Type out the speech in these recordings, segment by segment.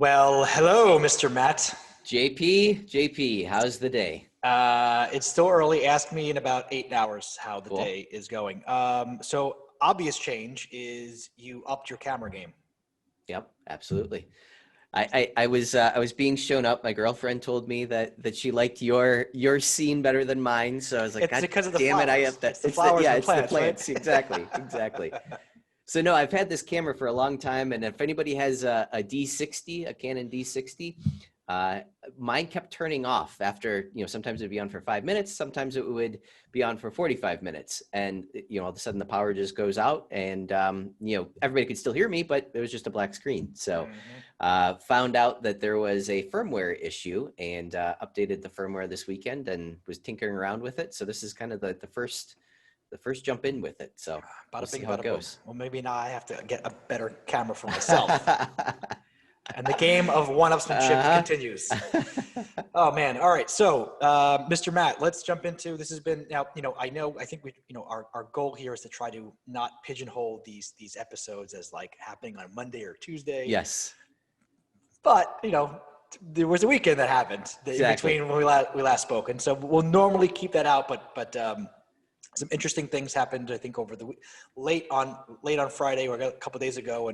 Well, hello, Mr. Matt. JP, how's the day? It's still early. Ask me in about 8 hours how the Cool. day is going. So obvious change is you upped your camera game. Yep, absolutely. I was being shown up. My girlfriend told me that she liked your scene better than mine. So I was like, It's God because of the damn it, I flowers. have that. It's the It's the flowers yeah, and the it's the plants, right? plants. Exactly. So no, I've had this camera for a long time, and if anybody has a D60, a Canon D60, uh, mine kept turning off after, sometimes it'd be on for 5 minutes, sometimes it would be on for 45 minutes, and all of a sudden the power just goes out, and everybody could still hear me, but it was just a black screen. So found out that there was a firmware issue, and updated the firmware this weekend and was tinkering around with it. So this is kind of the first jump in with it. So we'll see how it goes. Well, maybe now I have to get a better camera for myself. And the game of one-upsmanship continues. Oh man! All right, so Mr. Matt, let's jump into this. Has been now. I think we. Our goal here is to try to not pigeonhole these episodes as like happening on Monday or Tuesday. Yes. But there was a weekend that happened in between when we last spoke, and so we'll normally keep that out. But some interesting things happened, I think, over the week, late on Friday or a couple of days ago,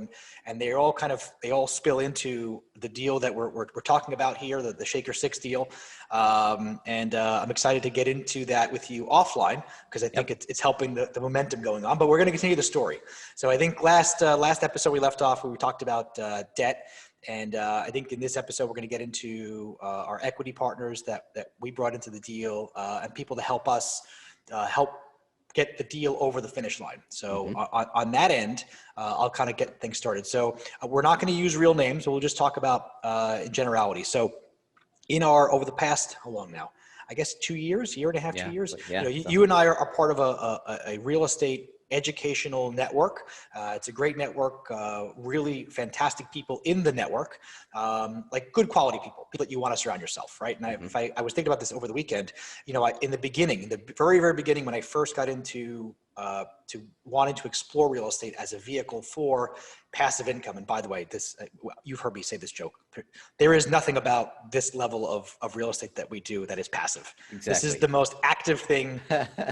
and they all spill into the deal that we're talking about here, the Shaker 6 deal, and I'm excited to get into that with you offline because I think it's helping the momentum going on. But we're going to continue the story. So I think last episode we left off where we talked about debt. And I think in this episode, we're going to get into our equity partners that we brought into the deal and people to help us help get the deal over the finish line. So on that end, I'll kind of get things started. So we're not going to use real names. We'll just talk about in generality. So over the past, how long now? I guess 2 years, year and a half, 2 years. Yeah. You and I are part of a real estate educational network. It's a great network, really fantastic people in the network, like good quality people that you want to surround yourself, right? And I was thinking about this over the weekend, in the very, very beginning, when I first got into to wanting to explore real estate as a vehicle for passive income. And by the way, you've heard me say this joke. There is nothing about this level of real estate that we do that is passive. Exactly. This is the most active thing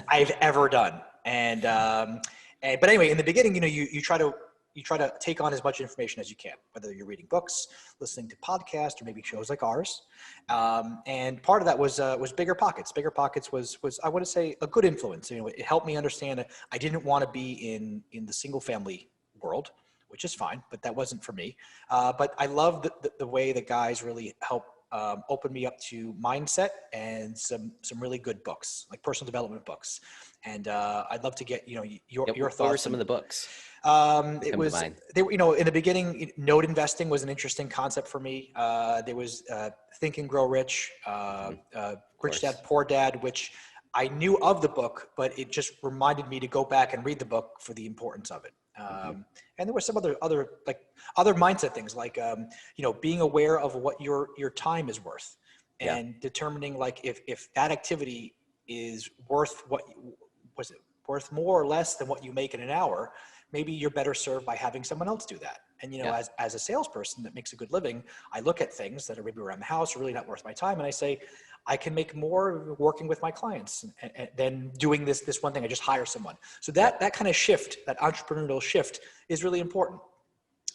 I've ever done. But anyway, in the beginning, you try to take on as much information as you can, whether you're reading books, listening to podcasts, or maybe shows like ours. And part of that was Bigger Pockets. Bigger Pockets was I want to say a good influence. It helped me understand that I didn't want to be in the single family world, which is fine, but that wasn't for me. But I love the way the guys really help open me up to mindset and some really good books, like personal development books. And I'd love to get your thoughts. What were some of the books? It was they were in the beginning. Note investing was an interesting concept for me. There was Think and Grow Rich, Rich Dad Poor Dad, which I knew of the book, but it just reminded me to go back and read the book for the importance of it. And there were some other mindset things like being aware of what your time is worth, and determining like if that activity is worth worth more or less than what you make in an hour, maybe you're better served by having someone else do that. And as a salesperson that makes a good living, I look at things that are maybe around the house are really not worth my time, and I say, I can make more working with my clients than doing this one thing. I just hire someone. So that kind of shift, that entrepreneurial shift, is really important.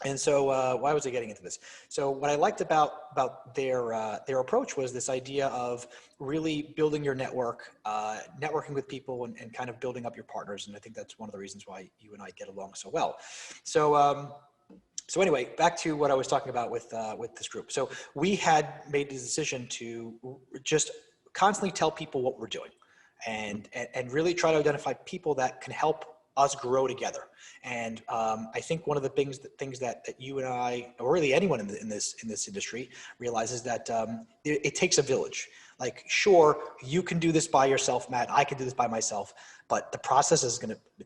And so why was I getting into this? So what I liked about their approach was this idea of really building your network, networking with people, and kind of building up your partners. And I think that's one of the reasons why you and I get along so well. So anyway, back to what I was talking about with this group. So we had made the decision to just constantly tell people what we're doing, and really try to identify people that can help us grow together. And I think one of the things that you and I, or really anyone in this industry, realizes that it takes a village. Like, sure, you can do this by yourself, Matt. I can do this by myself, but the process is going to,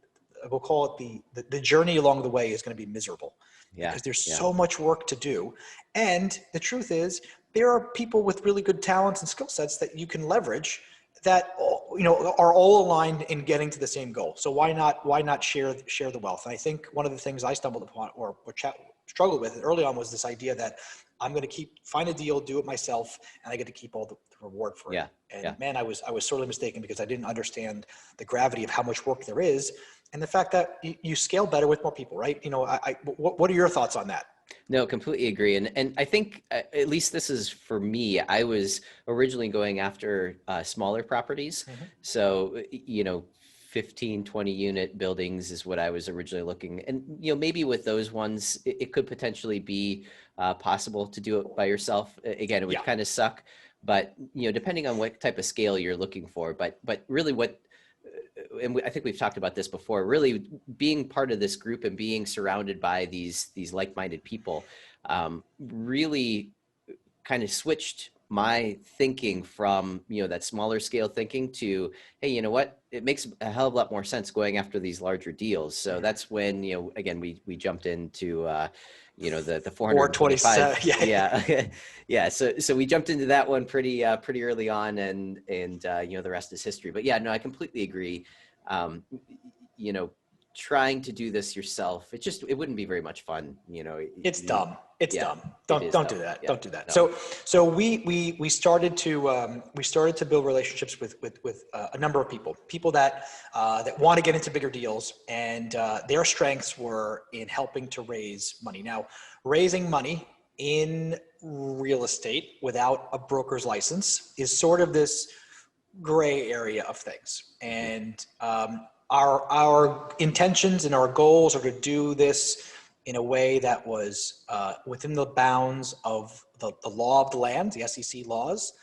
we'll call it the journey along the way is going to be miserable. Because there's so much work to do. And the truth is, there are people with really good talents and skill sets that you can leverage that are all aligned in getting to the same goal. So why not share the wealth? And I think one of the things I stumbled upon or struggled with early on was this idea that I'm going to find a deal, do it myself, and I get to keep all the reward for it. Yeah. And man, I was sorely mistaken because I didn't understand the gravity of how much work there is, and the fact that you scale better with more people, right? What are your thoughts on that? No, completely agree. And I think at least this is for me, I was originally going after smaller properties. Mm-hmm. So, 15, 20 unit buildings is what I was originally looking. And, maybe with those ones, it could potentially be possible to do it by yourself. Again, it would kind of suck, but, depending on what type of scale you're looking for, but really and I think we've talked about this before, really being part of this group and being surrounded by these like-minded people really kind of switched my thinking from, that smaller scale thinking to, hey, you know what, it makes a hell of a lot more sense going after these larger deals. So that's when, again, we jumped into, the 425. Yeah. Yeah. So we jumped into that one pretty early on, and the rest is history. But yeah, no, I completely agree. Um, you know, trying to do this yourself, it wouldn't be very much fun. It's dumb. It's dumb. Don't do that. Yeah, Don't do that. no. So we started to build relationships with a number of people that want to get into bigger deals, and their strengths were in helping to raise money. Now, raising money in real estate without a broker's license is sort of this gray area of things, and our intentions and our goals are to do this in a way that was within the bounds of the law of the land, the SEC laws,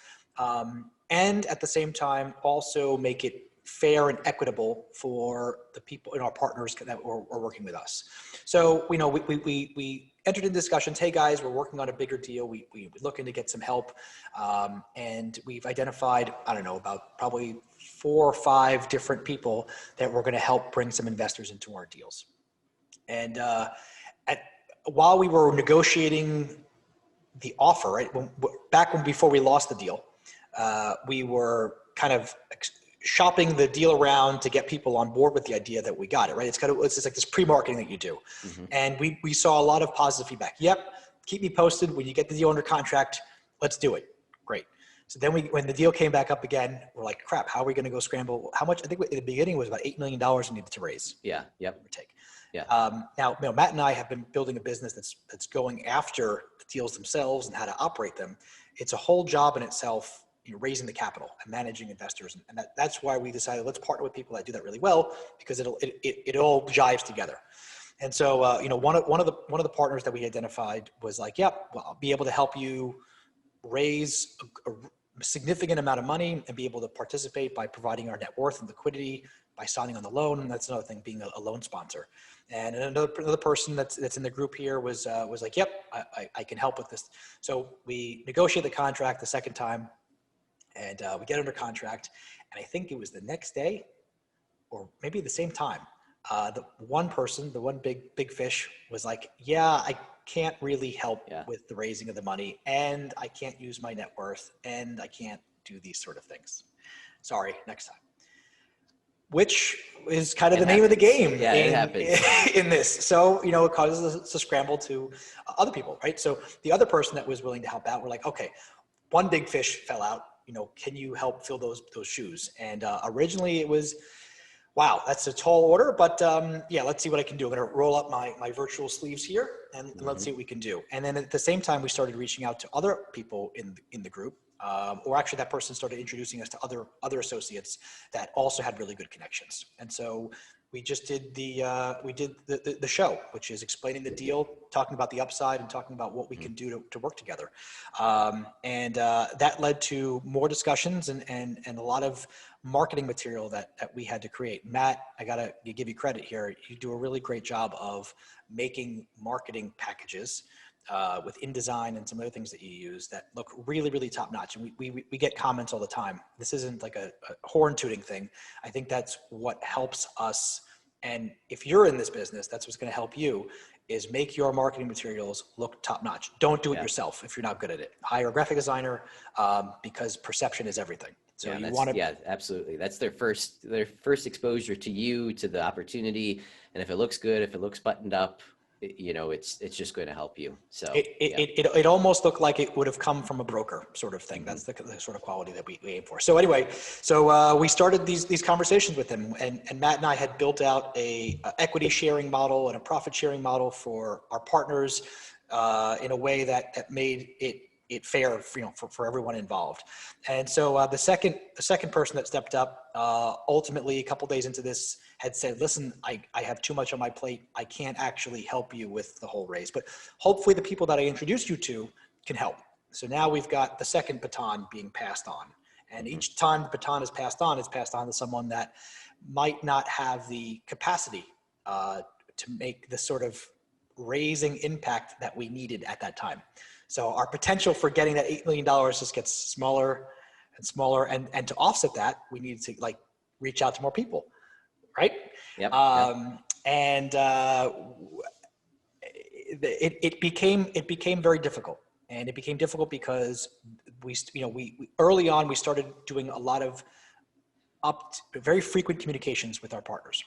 and at the same time also make it fair and equitable for the people and our partners that are working with us. So we entered in discussions. Hey guys, we're working on a bigger deal. We're looking to get some help, and we've identified, I don't know, about probably 4 or 5 different people that we're going to help bring some investors into our deals. And while we were negotiating the offer, right, before we lost the deal, we were kind of shopping the deal around to get people on board with the idea that we got it, right? It's just like this pre-marketing that you do. Mm-hmm. And we saw a lot of positive feedback. Yep, keep me posted when you get the deal under contract. Let's do it. Great. So then when the deal came back up again, we're like, crap, how are we going to go scramble? How much? I think in the beginning it was about $8 million we needed to raise. Yeah. Yep. Or take. Yeah. Now, Matt and I have been building a business that's going after the deals themselves and how to operate them. It's a whole job in itself, raising the capital and managing investors, and that's why we decided let's partner with people that do that really well, because it all jives together. And so one of the partners that we identified was like, yep, well, I'll be able to help you raise a significant amount of money and be able to participate by providing our net worth and liquidity by signing on the loan. And that's another thing, being a loan sponsor. And another person that's in the group here was like, yep, I can help with this. So we negotiate the contract the second time, and we get under contract. And I think it was the next day or maybe the same time, the one person, the one big fish was like, yeah, I can't really help with the raising of the money, and I can't use my net worth, and I can't do these sort of things. Sorry, next time. Which is kind of the name of the game in this. So, it causes us to scramble to other people, right? So the other person that was willing to help out, we're like, okay, one big fish fell out, can you help fill those shoes? And originally it was, wow, that's a tall order, but let's see what I can do. I'm going to roll up my virtual sleeves here, and let's see what we can do. And then at the same time, we started reaching out to other people in the group, or actually that person started introducing us to other associates that also had really good connections. And so we just did the show, which is explaining the deal, talking about the upside, and talking about what we can do to work together. And that led to more discussions and a lot of marketing material that we had to create. Matt, I gotta give you credit here. You do a really great job of making marketing packages with InDesign and some other things that you use that look really, really top notch. And we get comments all the time. This isn't like a horn tooting thing. I think that's what helps us. And if you're in this business, that's what's going to help you, is make your marketing materials look top notch. Don't do it yourself if you're not good at it. Hire a graphic designer, because perception is everything. So you want to. Yeah, absolutely. That's their first exposure to you, to the opportunity. And if it looks good, if it looks buttoned up, it's just going to help you. So it almost looked like it would have come from a broker sort of thing. That's the sort of quality that we aim for. So anyway, we started these conversations with him, and Matt and I had built out a equity sharing model and a profit sharing model for our partners in a way that made it fair, for everyone involved. And so the second person that stepped up, ultimately a couple days into this, had said, listen, I have too much on my plate. I can't actually help you with the whole raise, but hopefully the people that I introduced you to can help. So now we've got the second baton being passed on. And each time the baton is passed on, it's passed on to someone that might not have the capacity to make the sort of raising impact that we needed at that time. So our potential for getting that $8 million just gets smaller and smaller. And to offset that, we need to reach out to more people. Right. Yep. And it became very difficult, and it became difficult because we early on, we started doing a lot of very frequent communications with our partners.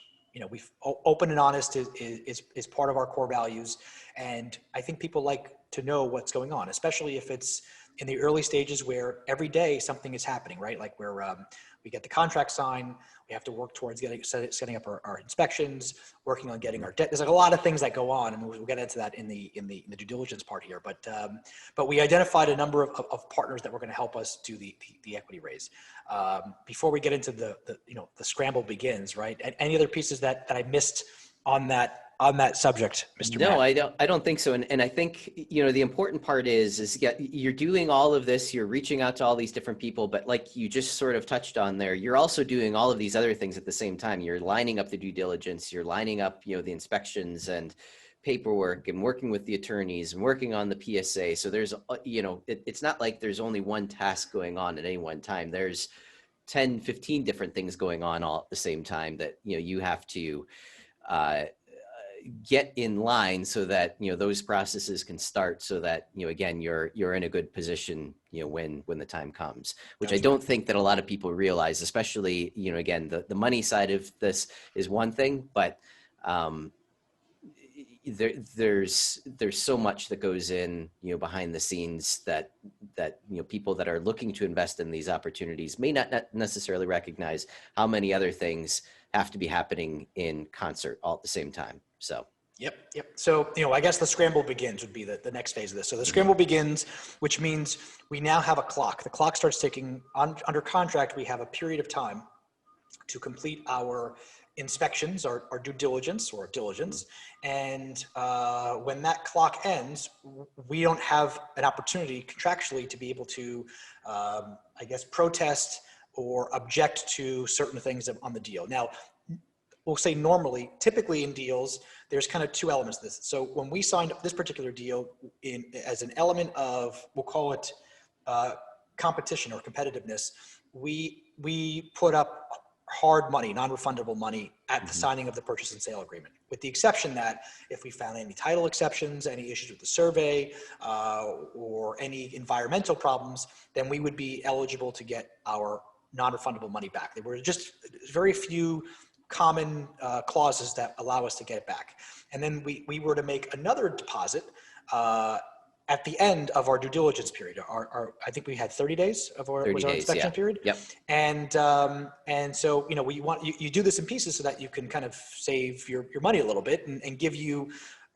We've open and honest is part of our core values. And I think people like to know what's going on, especially if it's in the early stages where every day something is happening, right? Like where we get the contract signed, we have to work towards setting up our inspections, working on getting our debt. There's a lot of things that go on, and we'll get into that in the due diligence part here. But we identified a number of partners that were going to help us do the equity raise. Before we get into the scramble begins, right? And any other pieces that I missed on that subject, Mr. No, Matt? I don't think so. And I think, the important part is you're doing all of this, you're reaching out to all these different people, but like you just sort of touched on there, you're also doing all of these other things at the same time. You're lining up the due diligence, you're lining up, the inspections and paperwork, and working with the attorneys and working on the PSA. So there's, it's not like there's only one task going on at any one time. There's 10, 15 different things going on all at the same time that, you have to, get in line so that those processes can start, so that again you're in a good position when the time comes, which I don't think that a lot of people realize, especially again the money side of this is one thing, but there's so much that goes in behind the scenes that people that are looking to invest in these opportunities may not necessarily recognize how many other things have to be happening in concert all at the same time. So Yep. So, I guess the scramble begins would be the next phase of this. So the scramble begins, which means we now have a clock. The clock starts ticking. Under contract, we have a period of time to complete our inspections, our due diligence or diligence. And when that clock ends, we don't have an opportunity contractually to be able to, protest or object to certain things on the deal. Now, we'll say normally, typically in deals, there's kind of two elements to this. So when we signed up this particular deal as an element of, we'll call it competition or competitiveness, we put up hard money, non-refundable money at the signing of the purchase and sale agreement, with the exception that if we found any title exceptions, any issues with the survey, or any environmental problems, then we would be eligible to get our non-refundable money back. There were just very few common clauses that allow us to get it back. And then we were to make another deposit at the end of our due diligence period. I think we had 30 days of our inspection period. Yep. And so, you do this in pieces so that you can kind of save your money a little bit and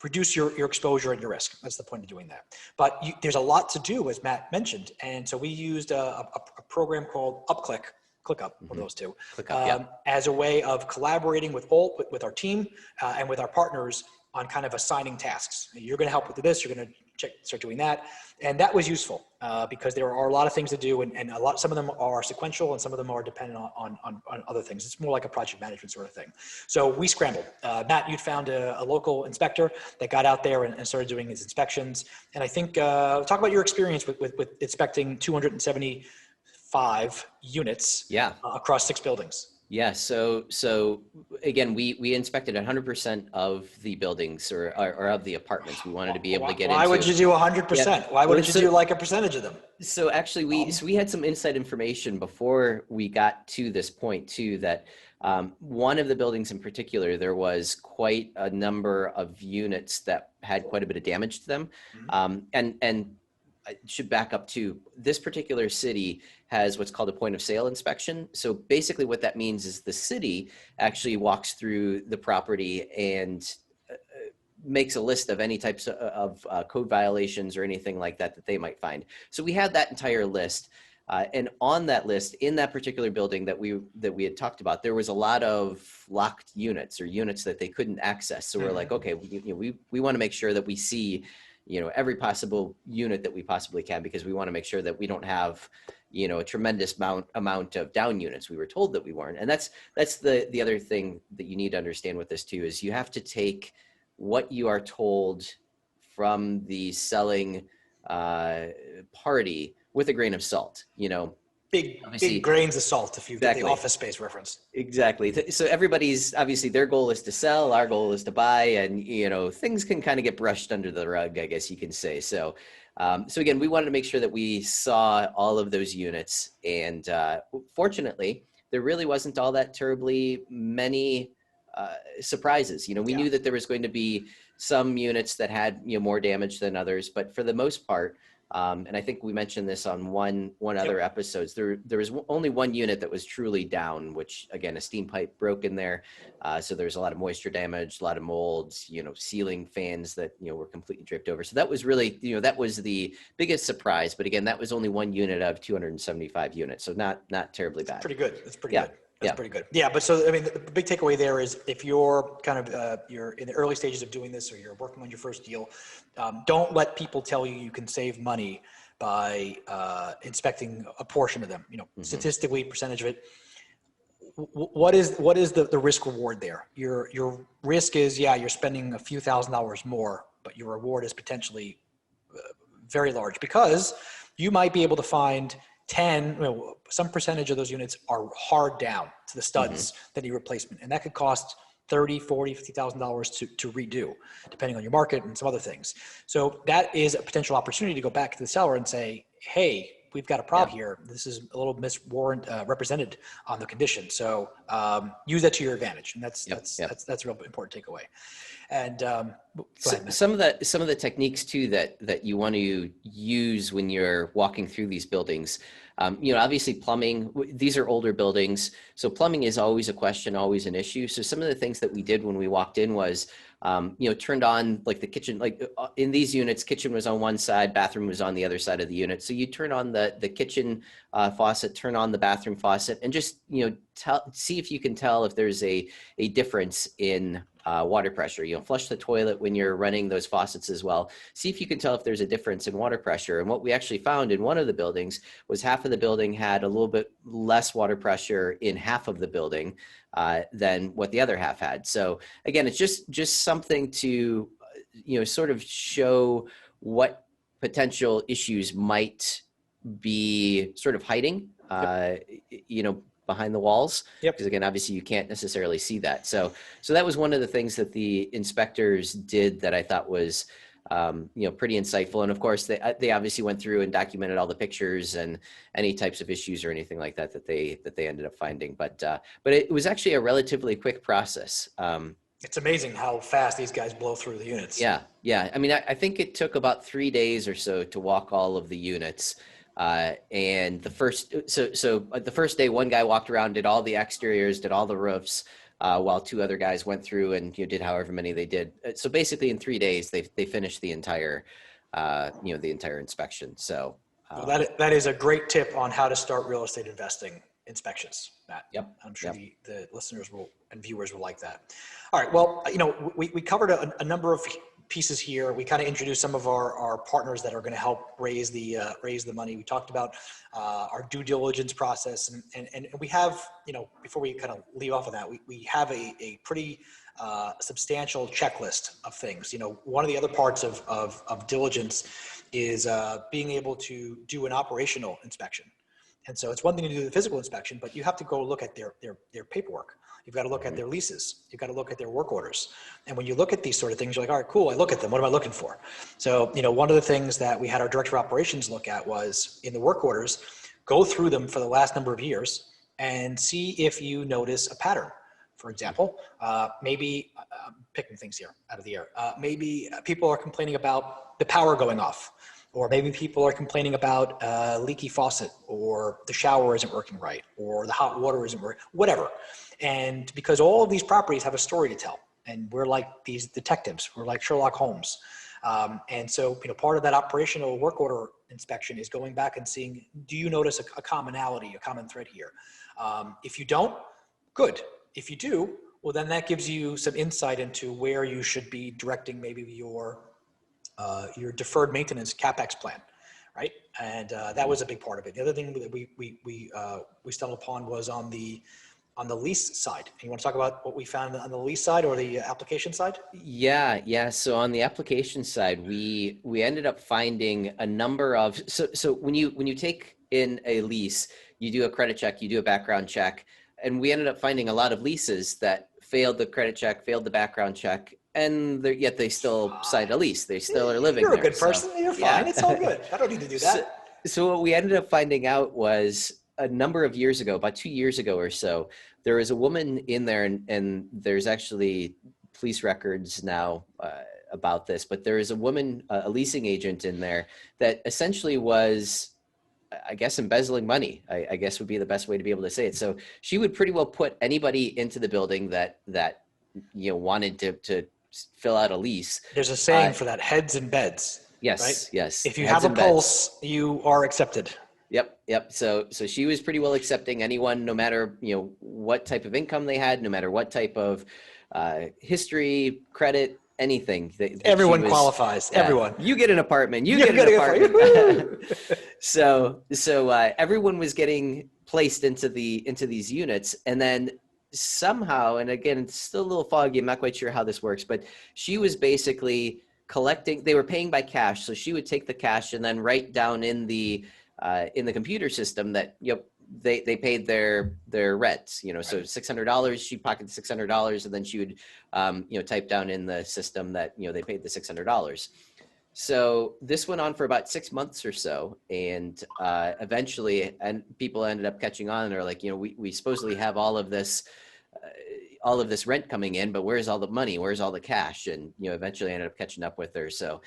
reduce your exposure and your risk. That's the point of doing that. But there's a lot to do, as Matt mentioned. And so we used a program called ClickUp, one of those two, as a way of collaborating with our team and with our partners on kind of assigning tasks. You're going to help with this, you're going to start doing that. And that was useful because there are a lot of things to do, and some of them are sequential and some of them are dependent on other things. It's more like a project management sort of thing. So we scrambled. Matt, you'd found a local inspector that got out there and started doing his inspections. And I think, talk about your experience with inspecting 275 units across 6 buildings. Yeah. So again, we inspected 100% of the buildings or of the apartments. We wanted to be able to get Why would into. you do Yeah. 100%? Why Well, wouldn't you do like a percentage of them? so actually we had some inside information before we got to this point too, that one of the buildings in particular, there was quite a number of units that had quite a bit of damage to them. Mhm. And I should back up to this particular city has what's called a point of sale inspection. So basically what that means is the city actually walks through the property and makes a list of any types of code violations or anything like that that they might find. So we had that entire list. And on that list, in that particular building that we had talked about, there was a lot of locked units or units that they couldn't access. So we're like, okay, we want to make sure that we see, every possible unit that we possibly can, because we want to make sure that we don't have, a tremendous amount of down units. We were told that we weren't, and that's the other thing that you need to understand with this too, is you have to take what you are told from the selling party with a grain of salt. Big grains of salt, if you get the Office Space reference. Exactly. So everybody's, obviously their goal is to sell, our goal is to buy, and things can kind of get brushed under the rug, I guess you can say. So so again, we wanted to make sure that we saw all of those units, and fortunately there really wasn't all that terribly many surprises. We knew that there was going to be some units that had more damage than others, but for the most part, and I think we mentioned this on one other episodes, there was only one unit that was truly down, which again, a steam pipe broke in there. So there's a lot of moisture damage, a lot of molds, ceiling fans that, were completely draped over. So that was really, that was the biggest surprise. But again, that was only one unit of 275 units. So not terribly bad. Pretty good. That's pretty good. That's pretty good. Yeah. But so, I mean, the big takeaway there is, if you're kind of, you're in the early stages of doing this, or you're working on your first deal, don't let people tell you you can save money by inspecting a portion of them. Statistically, percentage of it. What is the risk reward there? Your risk is, you're spending a few $1,000s more, but your reward is potentially very large, because you might be able to find 10, some percentage of those units are hard down to the studs that need replacement. And that could cost $30,000, $40,000, $50,000 to redo, depending on your market and some other things. So that is a potential opportunity to go back to the seller and say, hey, we've got a problem here. This is a little represented on the condition. So use that to your advantage. And that's a real important takeaway. And some of the techniques too that you want to use when you're walking through these buildings, obviously plumbing, these are older buildings, so plumbing is always a question, always an issue. So some of the things that we did when we walked in was, turned on, like the kitchen, like in these units, kitchen was on one side, bathroom was on the other side of the unit. So you turn on the kitchen faucet, turn on the bathroom faucet, and just, see if you can tell if there's a difference in water pressure. Flush the toilet when you're running those faucets as well. See if you can tell if there's a difference in water pressure. And what we actually found in one of the buildings was half of the building had a little bit less water pressure in half of the building than what the other half had. So again, it's just something to, sort of show what potential issues might be sort of hiding, behind the walls. Because again, obviously you can't necessarily see that. So that was one of the things that the inspectors did that I thought was, pretty insightful. And of course they obviously went through and documented all the pictures and any types of issues or anything like that they ended up finding. But it was actually a relatively quick process. It's amazing how fast these guys blow through the units. Yeah. I mean, I think it took about 3 days or so to walk all of the units. And the first day, one guy walked around, did all the exteriors, did all the roofs, while two other guys went through and did however many they did. So basically, in 3 days, they finished the entire inspection. So well, that is a great tip on how to start real estate investing inspections, Matt. I'm sure the listeners and viewers will like that. All right. Well, we covered a number of pieces here. We kind of introduced some of our partners that are going to help raise the money. We talked about our due diligence process, and we have, before we kind of leave off of that, we have a pretty substantial checklist of things. One of the other parts of diligence is being able to do an operational inspection. And so it's one thing to do the physical inspection, but you have to go look at their paperwork. You've got to look at their leases. You've got to look at their work orders. And when you look at these sort of things, you're like, all right, cool. I look at them. What am I looking for? So, one of the things that we had our director of operations look at was in the work orders, go through them for the last number of years and see if you notice a pattern. For example, maybe picking things here out of the air. Maybe people are complaining about the power going off. Or maybe people are complaining about a leaky faucet, or the shower isn't working right, or the hot water isn't working, whatever. And because all of these properties have a story to tell, and we're like these detectives, we're like Sherlock Holmes. And so, part of that operational work order inspection is going back and seeing, do you notice a commonality, a common thread here? If you don't, good. If you do, well, then that gives you some insight into where you should be directing maybe your deferred maintenance CapEx plan, right? And that was a big part of it. The other thing that we stumbled upon was on the lease side. You want to talk about what we found on the lease side or the application side? Yeah. So on the application side, we ended up finding a number of so when you take in a lease, you do a credit check, you do a background check, and we ended up finding a lot of leases that failed the credit check, failed the background check, and yet they still signed a lease. They still are living there. You're a good person. You're fine. It's all good. I don't need to do that. So what we ended up finding out was a number of years ago, about 2 years ago or so, there was a woman in there, and there's actually police records now about this, but there is a woman, a leasing agent in there that essentially was, I guess, embezzling money, I guess would be the best way to be able to say it. So she would pretty well put anybody into the building that wanted to fill out a lease. There's a saying for that: heads in beds. Yes, right? yes. If you have a pulse, you are accepted. Yep. So she was pretty well accepting anyone, no matter what type of income they had, no matter what type of history, credit, anything. Everyone qualifies. Everyone. You get an apartment. You get an apartment. So everyone was getting placed into these units, and then somehow, and again, it's still a little foggy. I'm not quite sure how this works, but she was basically collecting. They were paying by cash, so she would take the cash and then write down in the computer system that they paid their rents. So $600. She pocketed $600, and then she would type down in the system that they paid the $600. So this went on for about 6 months or so, and eventually, and people ended up catching on. And they're like, we supposedly have all of this rent coming in, but where's all the money? Where's all the cash? And eventually ended up catching up with her. So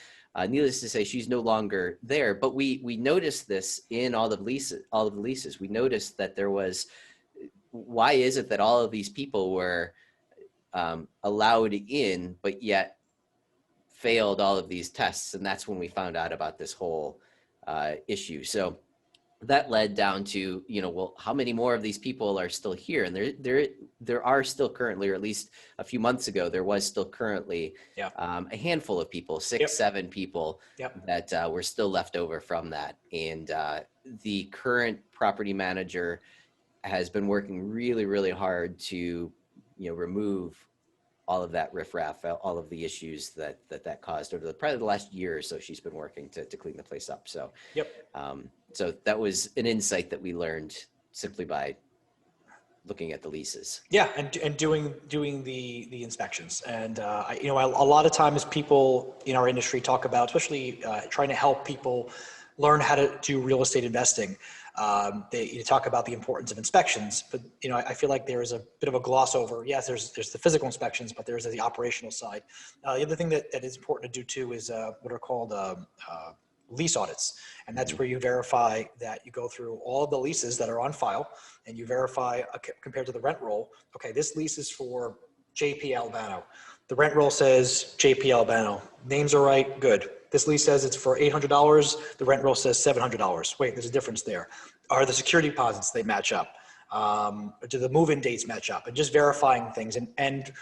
needless to say, she's no longer there. But we noticed this in all of the leases. We noticed that there was, why is it that all of these people were allowed in, but yet failed all of these tests? And that's when we found out about this whole issue. So that led down to, well, how many more of these people are still here? And there are still currently, or at least a few months ago, there was still currently a handful of people, 6-7 people that were still left over from that. And the current property manager has been working really, really hard to, remove all of that riffraff, all of the issues that caused over probably the last year or so. She's been working to clean the place up. So, so that was an insight that we learned simply by looking at the leases. Yeah, and doing the inspections. And a lot of times people in our industry talk about, especially trying to help people learn how to do real estate investing. You talk about the importance of inspections, but I feel like there is a bit of a gloss over. Yes, there's the physical inspections, but there's the operational side. The other thing that is important to do too is what are called lease audits, and that's where you verify that you go through all of the leases that are on file, and you verify compared to the rent roll. Okay, this lease is for JP Albano. The rent roll says JP Albano. Names are right. Good. This lease says it's for $800. The rent roll says $700. Wait, there's a difference there. Are the security deposits, they match up? Do the move-in dates match up? And just verifying things. And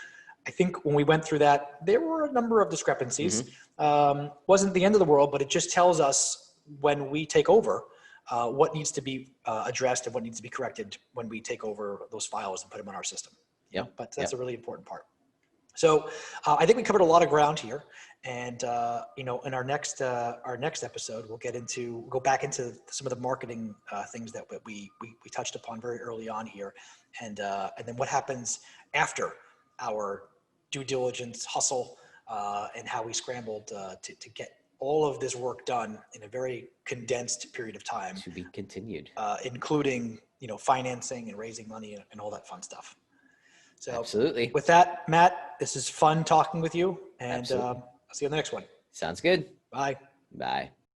I think when we went through that, there were a number of discrepancies. Wasn't the end of the world, but it just tells us when we take over what needs to be addressed and what needs to be corrected when we take over those files and put them on our system. But that's a really important part. So I think we covered a lot of ground here. And, you know, in our next episode, we'll go back into some of the marketing things that we touched upon very early on here. And then what happens after our due diligence hustle and how we scrambled to get all of this work done in a very condensed period of time. To be continued. Including, you know, financing and raising money and all that fun stuff. So absolutely. With that, Matt, this is fun talking with you, and I'll see you on the next one. Sounds good. Bye. Bye.